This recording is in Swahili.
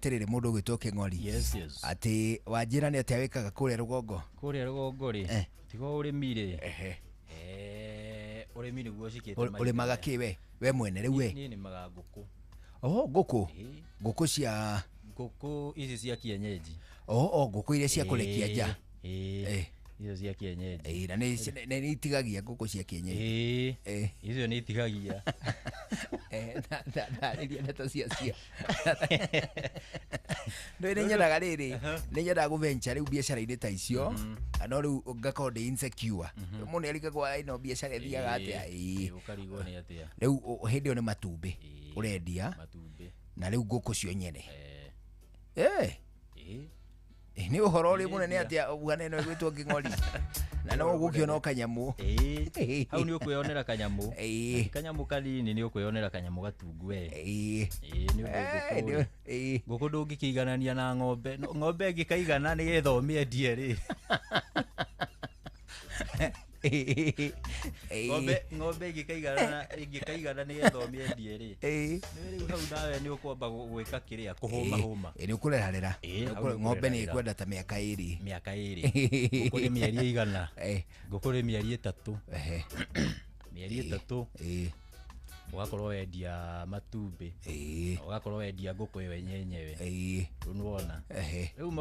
atirire mundu gwitoke ng'ori. Yes, yes. Ati Wanjira ni atia wikaga kuria rugongo. Kuria rugongo ri. Tigo urimire. Urimi niguo cikite mai. Urimaga ki we mwene riu we? Ni nimaga nguku. Nguku. Nguku cia ici cia kienyeji. Nguku iria cia kurekia nja. Icio cia kienyeji. Na ni itigagia nguku cia kienyeji. Icio ni itigagia. Iria ndeto cia. Ndio ni nyendaga riri. Ni nyendaga guventure riu biacara-ini ta icio. No riu ngakorwo ndi insecure. Mundu arigagwa ino biacara ithiaga atia. Ukarigwo ni atia. Riu hindi yo ni matumbi urendia. Matumbi. Na riu nguku cio nyene. Ni uhoro ri munene atia bwana ino gwitwo King'ori. Na no gukiona kanyamu. Hau ni ukwionera kanyamu. Kanyamu kanini ni ukwionera kanyamu gatungu we. Ni nguku. Nguku ndungikiganania na ng'ombe. Ng'ombe ingikaigana ni gethomie ndie ri. Ng'ombe ingikaigana ni gethomie ndie ri. Ni riu hau nawe ni ukwamba gwika kiria kuhuma. Ni ukurerarera. Ng'ombe ni kwenda ta miaka 2. Nguku ni mieri 2. Nguku ni mieri 3. Mieri 3. Ugakorwo wendia matumbi. Ugakorwo wendia nguku yo nyenyewe. Riu nuona. Riu